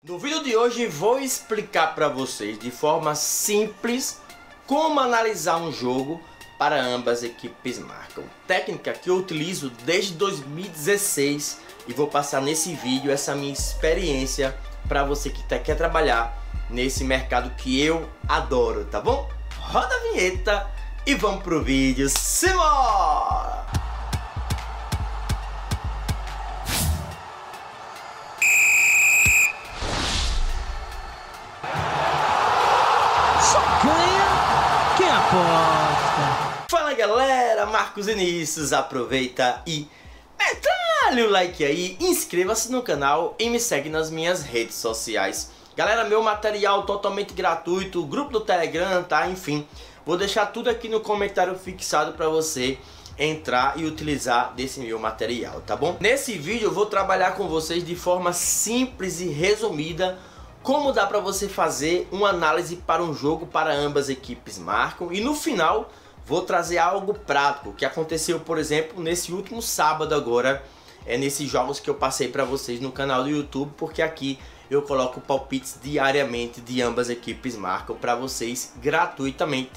No vídeo de hoje vou explicar para vocês de forma simples como analisar um jogo para ambas equipes marcam. Técnica que eu utilizo desde 2016 e vou passar nesse vídeo essa minha experiência para você que quer trabalhar nesse mercado que eu adoro, tá bom? Roda a vinheta e vamos pro vídeo, simbora! Quem aposta? Fala galera, Marcos Vinícius, aproveita e metralha o like aí, inscreva-se no canal e me segue nas minhas redes sociais. Galera, meu material totalmente gratuito, grupo do Telegram, tá? Enfim, vou deixar tudo aqui no comentário fixado para você entrar e utilizar desse meu material, tá bom? Nesse vídeo eu vou trabalhar com vocês de forma simples e resumida como dá para você fazer uma análise para um jogo para ambas equipes marcam, e no final vou trazer algo prático que aconteceu, por exemplo, nesse último sábado agora, nesses jogos que eu passei para vocês no canal do YouTube, porque aqui eu coloco palpites diariamente de ambas equipes marcam para vocês gratuitamente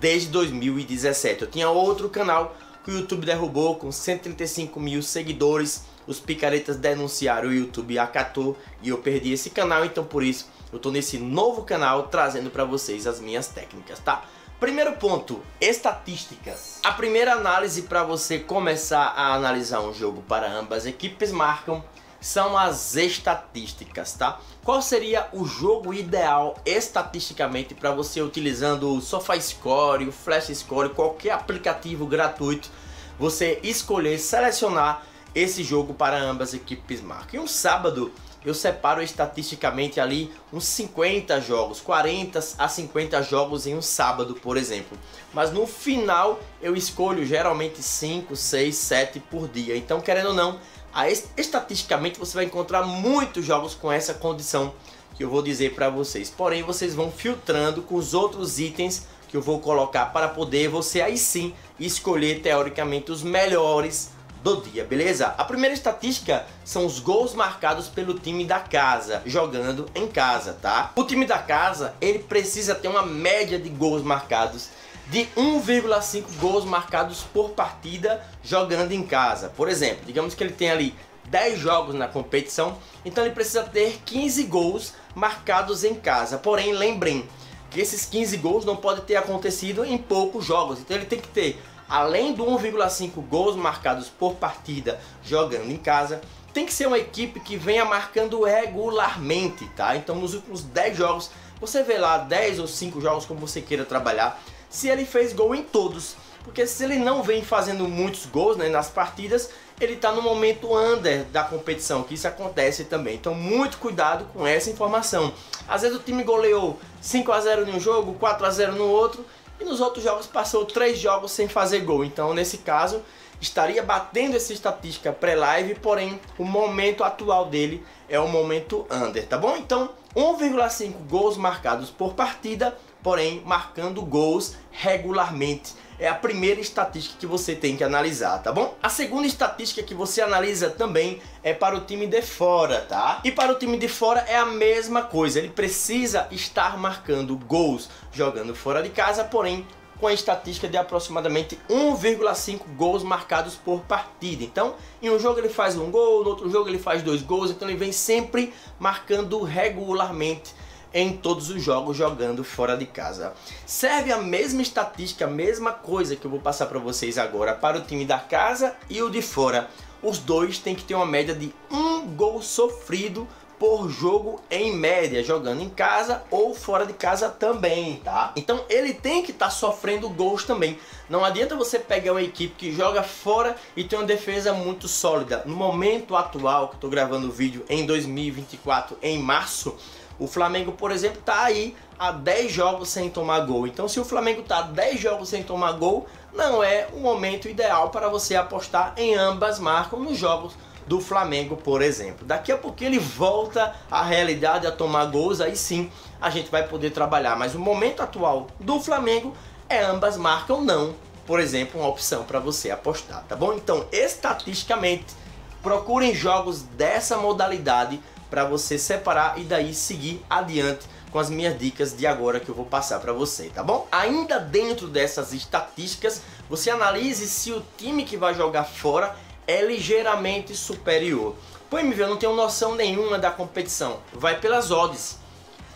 desde 2017. Eu tinha outro canal que o YouTube derrubou com 135 mil seguidores. Os picaretas denunciaram, o YouTube acatou e eu perdi esse canal, então por isso eu tô nesse novo canal trazendo para vocês as minhas técnicas, tá? Primeiro ponto, estatísticas. A primeira análise para você começar a analisar um jogo para ambas equipes marcam são as estatísticas, tá? Qual seria o jogo ideal estatisticamente para você utilizando o SofaScore, o FlashScore, qualquer aplicativo gratuito, você escolher, selecionar esse jogo para ambas equipes marcam. E um sábado eu separo estatisticamente ali uns 50 jogos, 40 a 50 jogos em um sábado, por exemplo. Mas no final eu escolho geralmente 5, 6, 7 por dia. Então, querendo ou não, estatisticamente você vai encontrar muitos jogos com essa condição que eu vou dizer para vocês. Porém, vocês vão filtrando com os outros itens que eu vou colocar para poder você aí sim escolher teoricamente os melhores do dia, beleza? A primeira estatística são os gols marcados pelo time da casa, jogando em casa, tá? O time da casa, ele precisa ter uma média de gols marcados de 1,5 gols marcados por partida jogando em casa. Por exemplo, digamos que ele tem ali 10 jogos na competição, então ele precisa ter 15 gols marcados em casa. Porém, lembrem que esses 15 gols não podem ter acontecido em poucos jogos, então ele tem que ter, além do 1,5 gols marcados por partida jogando em casa, tem que ser uma equipe que venha marcando regularmente, tá? Então nos últimos 10 jogos, você vê lá 10 ou 5 jogos como você queira trabalhar, se ele fez gol em todos. Porque se ele não vem fazendo muitos gols, né, nas partidas, ele está no momento under da competição, que isso acontece também. Então muito cuidado com essa informação. Às vezes o time goleou 5 a 0 em um jogo, 4 a 0 no outro, e nos outros jogos passou 3 jogos sem fazer gol. Então nesse caso estaria batendo essa estatística pré-live, porém o momento atual dele é o momento under, tá bom? Então 1,5 gols marcados por partida, porém marcando gols regularmente. É a primeira estatística que você tem que analisar, tá bom? A segunda estatística que você analisa também é para o time de fora, tá? E para o time de fora é a mesma coisa, ele precisa estar marcando gols jogando fora de casa, porém com a estatística de aproximadamente 1,5 gols marcados por partida. Então, em um jogo ele faz um gol, no outro jogo ele faz 2 gols, então ele vem sempre marcando regularmente em todos os jogos jogando fora de casa. Serve a mesma estatística, a mesma coisa que eu vou passar para vocês agora para o time da casa e o de fora. Os dois têm que ter uma média de 1 gol sofrido por jogo em média, jogando em casa ou fora de casa também, tá? Então ele tem que estar sofrendo gols também. Não adianta você pegar uma equipe que joga fora e tem uma defesa muito sólida. No momento atual que eu tô gravando o vídeo em 2024, em março, o Flamengo, por exemplo, está aí há 10 jogos sem tomar gol. Então se o Flamengo está há 10 jogos sem tomar gol, não é o momento ideal para você apostar em ambas marcam nos jogos do Flamengo, por exemplo. Daqui a pouco ele volta à realidade, a tomar gols, aí sim a gente vai poder trabalhar. Mas o momento atual do Flamengo é ambas marcam não, por exemplo, uma opção para você apostar, tá bom? Então, estatisticamente, procurem jogos dessa modalidade para você separar e daí seguir adiante com as minhas dicas de agora que eu vou passar para você, tá bom? Ainda dentro dessas estatísticas, você analise se o time que vai jogar fora é ligeiramente superior. Pô, MV, eu não tenho noção nenhuma da competição. Vai pelas odds,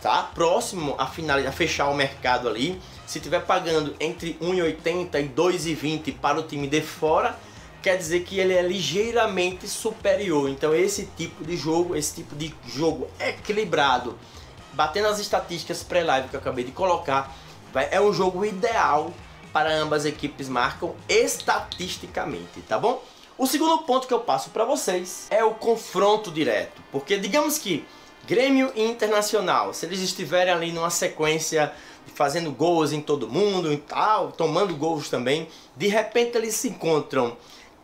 tá? Próximo a fechar o mercado ali, se tiver pagando entre 1,80 e 2,20 para o time de fora, quer dizer que ele é ligeiramente superior. Então esse tipo de jogo equilibrado, batendo as estatísticas pré-live que eu acabei de colocar, é um jogo ideal para ambas as equipes marcam estatisticamente, tá bom? O segundo ponto que eu passo para vocês é o confronto direto, porque digamos que Grêmio e Internacional, se eles estiverem ali numa sequência fazendo gols em todo mundo e tal, tomando gols também, de repente eles se encontram.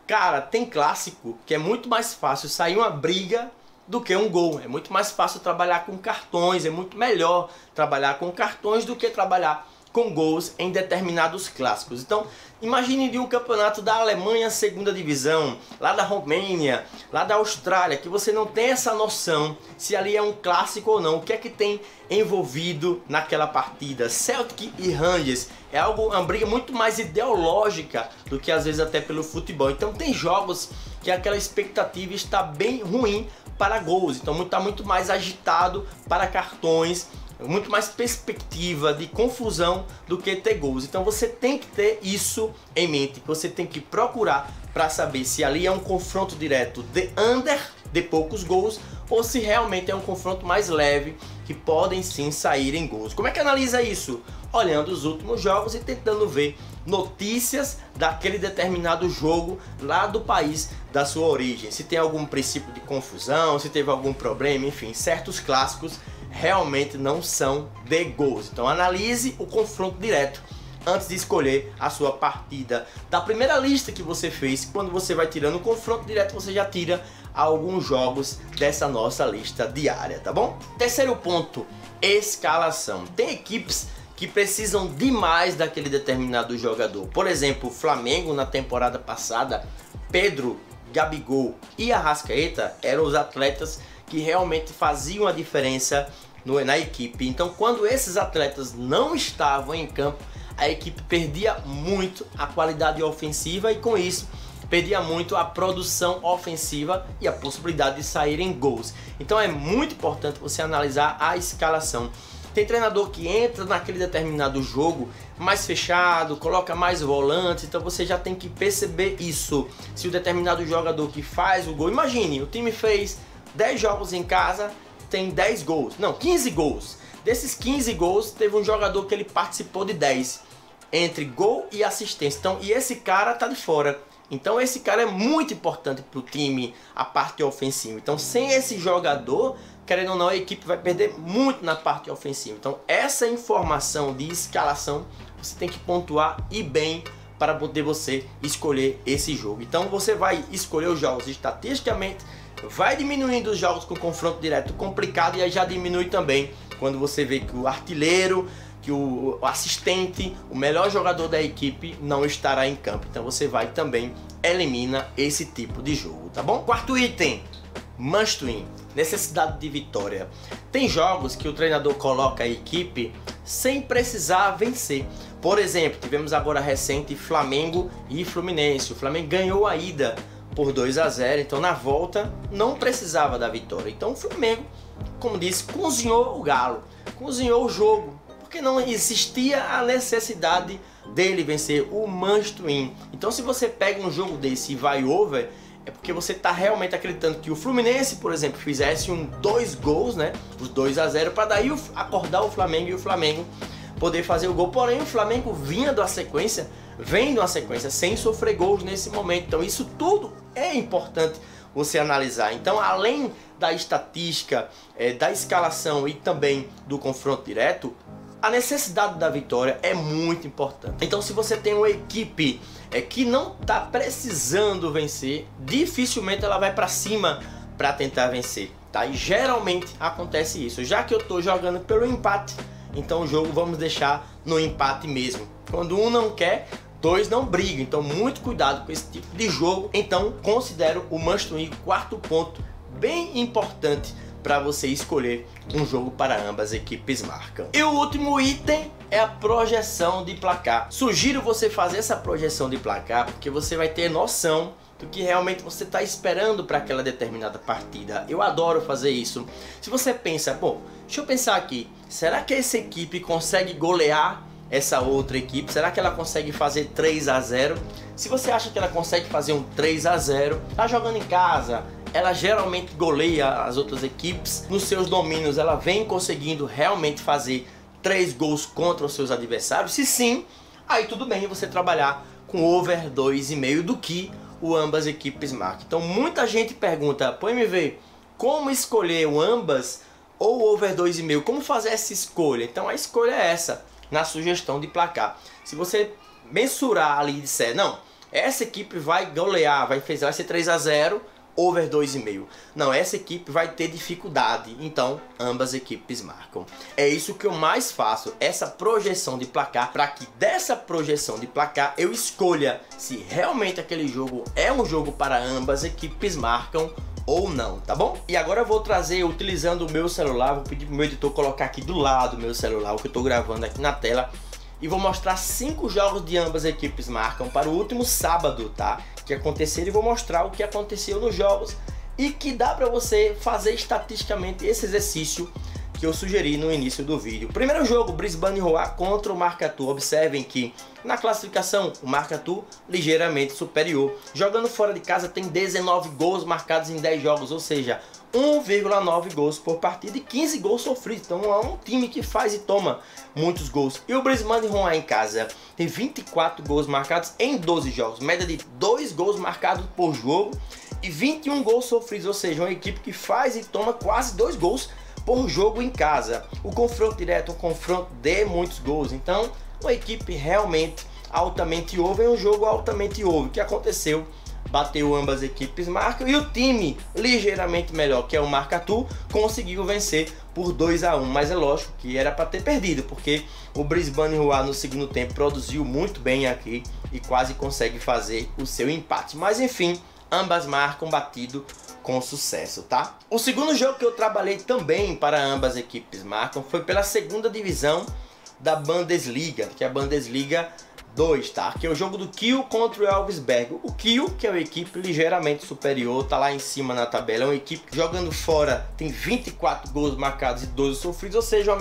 Cara, tem clássico que é muito mais fácil sair uma briga do que um gol. É muito mais fácil trabalhar com cartões, é muito melhor trabalhar com cartões do que trabalhar com gols em determinados clássicos. Então, imagine de um campeonato da Alemanha, segunda divisão, lá da Romênia, lá da Austrália, que você não tem essa noção se ali é um clássico ou não, o que é que tem envolvido naquela partida. Celtic e Rangers é uma briga muito mais ideológica do que às vezes até pelo futebol. Então tem jogos que aquela expectativa está bem ruim para gols, então está muito mais agitado para cartões, muito mais perspectiva de confusão do que ter gols. Então você tem que ter isso em mente, você tem que procurar para saber se ali é um confronto direto de under, de poucos gols, ou se realmente é um confronto mais leve, que podem sim sair em gols. Como é que analisa isso? Olhando os últimos jogos e tentando ver notícias daquele determinado jogo lá do país da sua origem. Se tem algum princípio de confusão, se teve algum problema, enfim, certos clássicos realmente não são de gols. Então analise o confronto direto antes de escolher a sua partida. Da primeira lista que você fez, quando você vai tirando o confronto direto, você já tira alguns jogos dessa nossa lista diária, tá bom? Terceiro ponto, escalação. Tem equipes que precisam demais daquele determinado jogador. Por exemplo, o Flamengo na temporada passada, Pedro, Gabigol e Arrascaeta eram os atletas que realmente faziam a diferença na equipe. Então quando esses atletas não estavam em campo, a equipe perdia muito a qualidade ofensiva e com isso perdia muito a produção ofensiva e a possibilidade de sair em gols. Então é muito importante você analisar a escalação. Tem treinador que entra naquele determinado jogo mais fechado, coloca mais volantes, então você já tem que perceber isso. Se o determinado jogador que faz o gol, imagine, o time fez 10 jogos em casa, tem 10 gols, não, 15 gols. Desses 15 gols, teve um jogador que ele participou de 10, entre gol e assistência. Então, e esse cara tá de fora. Então esse cara é muito importante para o time, a parte ofensiva. Então sem esse jogador, querendo ou não, a equipe vai perder muito na parte ofensiva. Então essa informação de escalação, você tem que pontuar e bem para poder você escolher esse jogo. Então você vai escolher os jogos estatisticamente, vai diminuindo os jogos com confronto direto complicado e aí já diminui também quando você vê que o artilheiro, que o assistente, o melhor jogador da equipe não estará em campo. Então você vai também elimina esse tipo de jogo, tá bom? Quarto item, must win, necessidade de vitória. Tem jogos que o treinador coloca a equipe sem precisar vencer. Por exemplo, tivemos agora recente Flamengo e Fluminense. O Flamengo ganhou a ida por 2-0, então na volta não precisava da vitória. Então o Flamengo, como disse, cozinhou o galo, cozinhou o jogo, porque não existia a necessidade dele vencer, o must win. Então se você pega um jogo desse e vai over, é porque você está realmente acreditando que o Fluminense, por exemplo, fizesse 2 gols, né, os 2-0, para daí acordar o Flamengo e o Flamengo poder fazer o gol. Porém o Flamengo vem de uma sequência sem sofrer gols nesse momento. Então isso tudo é importante você analisar. Então além da estatística, da escalação e também do confronto direto, a necessidade da vitória é muito importante. Então se você tem uma equipe que não está precisando vencer, dificilmente ela vai para cima para tentar vencer, tá? E geralmente acontece isso. Já que eu estou jogando pelo empate, então o jogo vamos deixar no empate mesmo. Quando um não quer, 2 não brigam. Então muito cuidado com esse tipo de jogo. Então considero o must win, quarto ponto, bem importante para você escolher um jogo para ambas equipes marcam. E o último item é a projeção de placar. Sugiro você fazer essa projeção de placar porque você vai ter noção do que realmente você está esperando para aquela determinada partida. Eu adoro fazer isso. Se você pensa, bom, deixa eu pensar aqui, será que essa equipe consegue golear essa outra equipe? Será que ela consegue fazer 3 a 0? Se você acha que ela consegue fazer um 3 a 0, tá jogando em casa, ela geralmente goleia as outras equipes. Nos seus domínios ela vem conseguindo realmente fazer 3 gols contra os seus adversários? Se sim, aí tudo bem você trabalhar com over 2,5 do que o ambas equipes marcam. Então muita gente pergunta, pô MV, como escolher o ambas ou over 2,5? Como fazer essa escolha? Então a escolha é essa, na sugestão de placar. Se você mensurar ali e disser, não, essa equipe vai golear, vai ser 3 a 0, over 2,5. Não, essa equipe vai ter dificuldade, então ambas equipes marcam. É isso que eu mais faço, essa projeção de placar, para que dessa projeção de placar eu escolha se realmente aquele jogo é um jogo para ambas equipes marcam ou não, tá bom? E agora eu vou trazer, utilizando o meu celular, vou pedir pro meu editor colocar aqui do lado do meu celular, o que eu tô gravando aqui na tela, e vou mostrar 5 jogos de ambas equipes marcam para o último sábado, tá? Que aconteceram, e vou mostrar o que aconteceu nos jogos e que dá para você fazer estatisticamente esse exercício que eu sugeri no início do vídeo. Primeiro jogo, Brisbane Roar contra o Maracatu. Observem que na classificação o Maracatu ligeiramente superior. Jogando fora de casa tem 19 gols marcados em 10 jogos, ou seja, 1,9 gols por partida e 15 gols sofridos. Então é um time que faz e toma muitos gols. E o Brisbane Roar em casa tem 24 gols marcados em 12 jogos, média de 2 gols marcados por jogo e 21 gols sofridos, ou seja, uma equipe que faz e toma quase 2 gols por jogo em casa. O confronto direto é um confronto de muitos gols, então uma equipe realmente altamente over, é um jogo altamente over. O que aconteceu? Bateu ambas equipes marcam e o time ligeiramente melhor, que é o Maracatu, conseguiu vencer por 2 a 1, mas é lógico que era para ter perdido, porque o Brisbane Roar no segundo tempo produziu muito bem aqui e quase consegue fazer o seu empate, mas enfim, ambas marcam batido com sucesso, tá? O segundo jogo que eu trabalhei também para ambas equipes marcam foi pela segunda divisão da Bundesliga, que é a Bundesliga 2, tá? Que é o jogo do Kiel contra o Elversberg. O Kiel, que é uma equipe ligeiramente superior, tá lá em cima na tabela, é uma equipe que jogando fora tem 24 gols marcados e 12 sofridos, ou seja,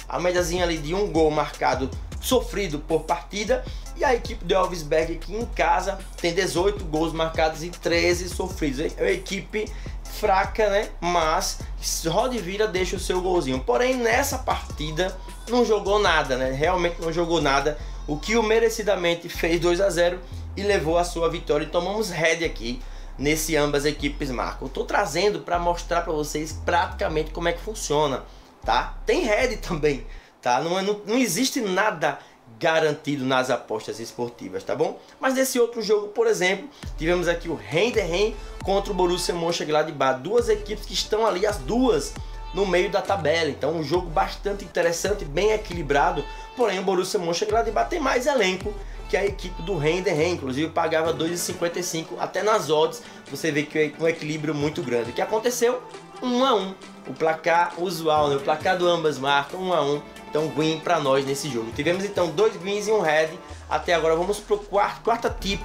a médiazinha ali de 1 gol marcado sofrido por partida. E a equipe do Elversberg aqui em casa tem 18 gols marcados e 13 sofridos. É uma equipe fraca, né? Mas roda e vira, deixa o seu golzinho. Porém, nessa partida não jogou nada, né? Realmente não jogou nada. O Kiel merecidamente fez 2 a 0 e levou a sua vitória. E tomamos head aqui nesse ambas equipes marcam. Eu tô trazendo para mostrar para vocês praticamente como é que funciona, tá? Tem head também, tá? Não existe nada garantido nas apostas esportivas, tá bom? Mas nesse outro jogo, por exemplo, tivemos aqui o Heidenheim contra o Borussia Mönchengladbach, duas equipes que estão ali as duas no meio da tabela, então um jogo bastante interessante, bem equilibrado, porém o Borussia Mönchengladbach tem mais elenco que a equipe do Heidenheim, inclusive pagava 2,55 até nas odds, você vê que é um equilíbrio muito grande. O que aconteceu? 1 a 1, o placar usual, né? O placar do ambas marcam 1 a 1, então win para nós nesse jogo. Tivemos então 2 wins e um head. Até agora vamos para o quarta tip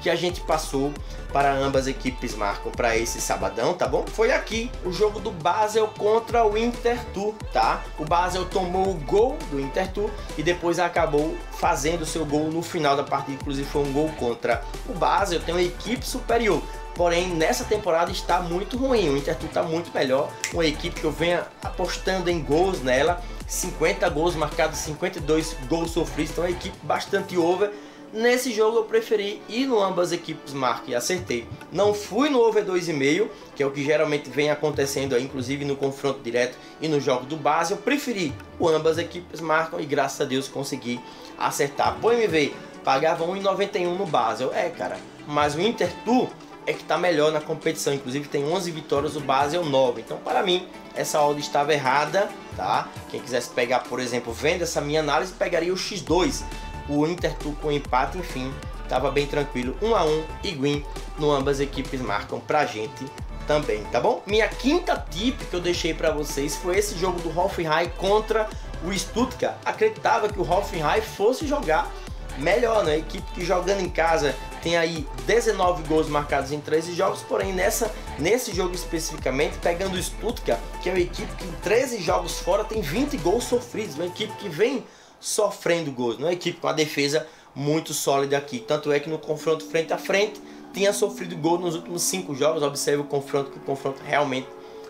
que a gente passou para ambas equipes marcam para esse sabadão, tá bom? Foi aqui o jogo do Basel contra o Intertour, tá? O Basel tomou o gol do Intertour e depois acabou fazendo o seu gol no final da partida, inclusive foi um gol contra. O Basel tem uma equipe superior, porém nessa temporada está muito ruim, o Intertour está muito melhor, uma equipe que eu venho apostando em gols nela, 50 gols marcados, 52 gols sofridos, então é uma equipe bastante over. Nesse jogo eu preferi ir no ambas equipes marcam e acertei. Não fui no over 2,5, que é o que geralmente vem acontecendo aí, inclusive no confronto direto e no jogo do base. Eu preferi o ambas equipes marcam e graças a Deus consegui acertar. Pô, MV, pagava 1,91 no Basel. É, cara, mas o Intertour é que está melhor na competição, inclusive tem 11 vitórias, o Basel 9. Então para mim essa odd estava errada, tá? Quem quisesse pegar, por exemplo, vendo essa minha análise, pegaria o X2. O Intertour com empate, enfim, estava bem tranquilo, 1 a 1 e win no ambas equipes marcam pra gente também, tá bom? Minha quinta tip que eu deixei pra vocês foi esse jogo do Hoffenheim contra o Stuttgart. Acreditava que o Hoffenheim fosse jogar melhor, né? A equipe que jogando em casa tem aí 19 gols marcados em 13 jogos, porém nesse jogo especificamente, pegando o Stuttgart, que é uma equipe que em 13 jogos fora tem 20 gols sofridos, uma equipe que vem sofrendo gols, não é uma equipe com a defesa muito sólida aqui, tanto é que no confronto frente a frente tinha sofrido gol nos últimos 5 jogos, observe o confronto, que o confronto realmente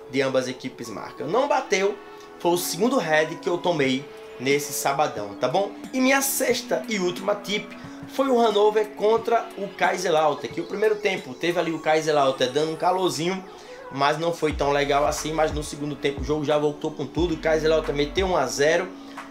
de ambas as equipes marca. Não bateu, foi o segundo head que eu tomei nesse sabadão, tá bom? E minha sexta e última tip foi o Hannover contra o Kaiserslautern, que o primeiro tempo teve ali o Kaiserslautern dando um calorzinho, mas não foi tão legal assim, mas no segundo tempo o jogo já voltou com tudo, o Kaiserslautern meteu 1 a 0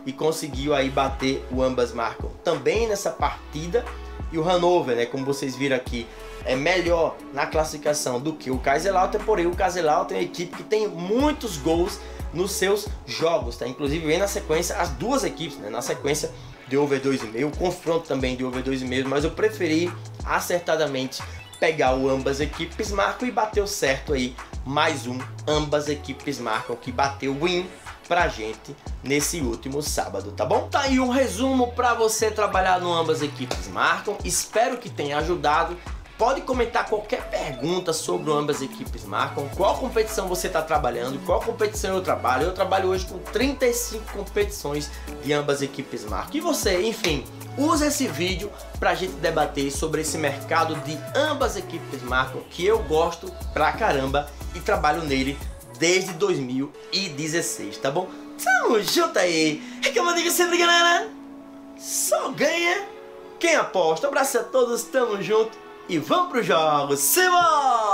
e conseguiu aí bater o ambas marcam também nessa partida. E o Hannover, né, como vocês viram aqui, é melhor na classificação do que o Kaiserslautern, porém o Kaiserslautern é uma equipe que tem muitos gols nos seus jogos, tá? Inclusive vem na sequência as duas equipes, né? Na sequência de over 2,5, o confronto também de over 2,5, mas eu preferi acertadamente pegar o ambas equipes marcam e bateu certo aí, mais um ambas equipes marcam que bateu win pra gente nesse último sábado, tá bom? Tá aí um resumo pra você trabalhar no ambas equipes marcam, espero que tenha ajudado. Pode comentar qualquer pergunta sobre o ambas equipes marcam, qual competição você está trabalhando, qual competição eu trabalho. Eu trabalho hoje com 35 competições de ambas equipes marcam. E você, enfim, usa esse vídeo para a gente debater sobre esse mercado de ambas equipes marcam, que eu gosto pra caramba e trabalho nele desde 2016, tá bom? Tamo junto aí! É que eu digo sempre, galera, só ganha quem aposta. Um abraço a todos, tamo junto. E vamos para os jogos, simbora!